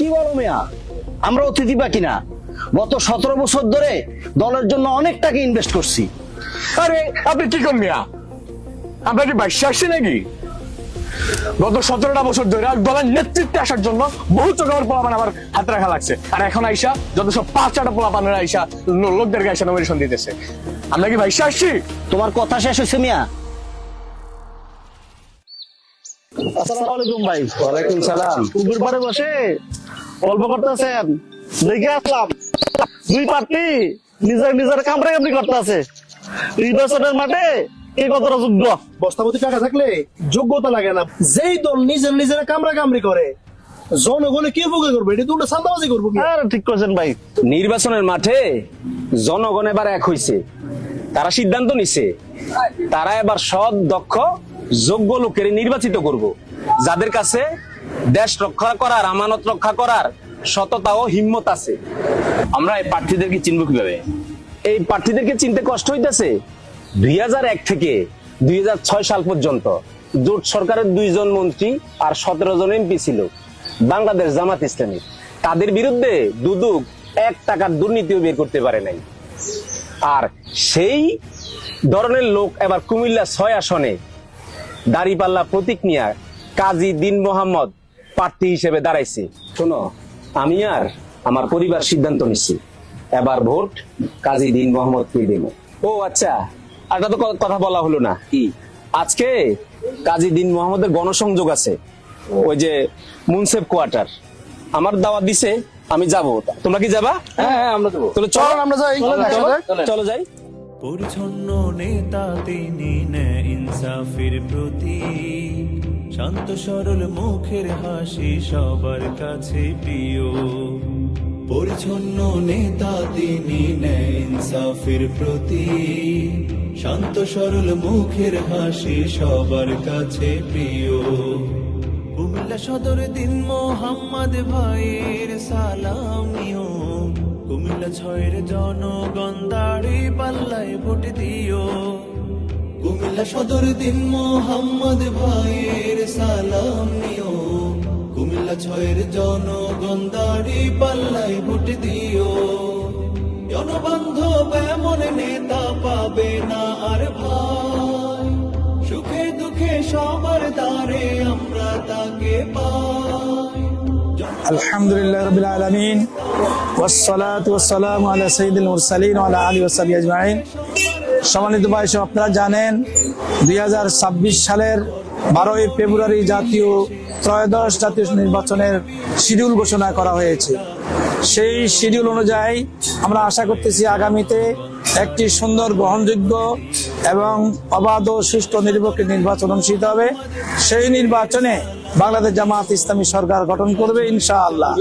কি বলো মিয়া, আমরা অতিথি বাকি না? গত 17 বছর ধরে দলের জন্য অনেক টাকা ইনভেস্ট করছি। আরে আপনি কি করেন মিয়া? আপনার কি বাইশে আসছে নাকি? গত 17টা বছর ধরে দলের নেতৃত্বে আসার জন্য বহু চোখের পোলাপান আমার হাতে রাখা লাগছে, আর এখন আইসা যত সব 5-4টা পোলাপানের আইসা লোকদেরকে আইসা নমিনেশন দিতেছে। আমরা কি বাইশে আসছি? তোমার কথা শেষ হয়েছে মিয়া? আসসালামু আলাইকুম ভাই। ওয়ালাইকুম সালাম। পুকুর পাড়ে বসে গল্প করতেছেন দেখে আসলাম। দুই প্রার্থী নিজের কামড়াকামড়ি করতেছে। নির্বাচনের মাঠে কে কতটা যোগ্য? বস্তাপতি টাকা থাকলে যোগ্যতা লাগে না। যেই দল নিজের কামড়া কামড়ি করে, জনগণে কে ভোগে করবে? এটা তো সান্দাবাজি করবো কি? হ্যাঁ ঠিক করেছেন ভাই। নির্বাচনের মাঠে জনগণ এবার এক হইছে, তারা সিদ্ধান্ত নিছে তারা এবার সৎ, দক্ষ, যোগ্য লোকের নির্বাচিত করব, যাদের কাছে দেশ রক্ষা করার, আমানত রক্ষা করার সততা ও হিম্মত আছে। আমরা এই প্রার্থীদেরকে চিনব কিভাবে? এই প্রার্থীদেরকে চিনতে কষ্ট হইতেছে। 2001 থেকে 2006 সাল পর্যন্ত জোট সরকারের 2 জন মন্ত্রী আর 17 জন এমপি ছিল বাংলাদেশ জামাত ইসলামী। তাদের বিরুদ্ধে দুদক 1 টাকার দুর্নীতিও বের করতে পারে নাই। আর সেই ধরনের লোক এবার কুমিল্লা 6 আসনে দাঁড়িপাল্লা প্রতীক নিয়ে কাজী দিন মোহাম্মদ প্রার্থী হিসেবে দাঁড়াইছে। শোনো, আমি আর আমার পরিবার সিদ্ধান্ত নিচ্ছি এবার ভোট কাজী দিন মোহাম্মদকে দেব। ও আচ্ছা, আর একটা তো কথা বলা হলো না। কি? আজকে কাজী দিন মোহাম্মদের গণসংযোগ আছে, ওই যে মুন্সেফ কোয়ার্টার। আমার দাওয়াত দিছে, আমি যাব। তোমরা কি যাবা? হ্যাঁ আমরা দেবো। তাহলে চলো আমরা যাই। চলো যাই। পরিচ্ছন্ন নেতা তিনি, ন্যায় ইনসাফের প্রতি, শান্ত সরল মুখের হাসি সবার কাছে প্রিয়। পরিচ্ছন্ন নেতা তিনি, ন্যায় ইনসাফের প্রতি, শান্ত সরল মুখের হাসি সবার কাছে প্রিয়। কুমিল্লা সদর দিন মোহাম্মদ ভাইয়ের সালাম নিও, কুমিল্লা 6-এর জনগণ দাড়ি পাল্লায় ভোট দিও। কুমিল্লা সদর দিন মোহাম্মদ ভাইয়ের সালাম নিও, কুমিল্লা 6-এর জনগণ দাড়ি পাল্লায় ভোট দিও। জনবান্ধব এমন নেতা পাবে না আর ভাই, সুখে দুঃখে সবার দ্বারে আমরা তাকে পাই। আলহামদুলিল্লাহ রাব্বিল আলামিন, ওয়াসসালাতু ওয়াসসালামু আলা সাইয়্যিদিল মুরসালিন ওয়া আলা আলিহি ওয়া সাহবিহি আজমাইন। সম্মানিত ভাই, আপনারা জানেন 2026 সালের 12ই ফেব্রুয়ারি ত্রয়োদশ জাতীয় নির্বাচনের শিডিউল ঘোষণা করা হয়েছে। সেই শিডিউল অনুযায়ী আমরা আশা করতেছি আগামীতে একটি সুন্দর, গ্রহণযোগ্য এবং অবাধ ও সুষ্ঠু নিরপেক্ষ নির্বাচন অনুষ্ঠিত হবে। সেই নির্বাচনে বাংলাদেশ জামাত ইসলামী সরকার গঠন করবে ইনশাআল্লাহ।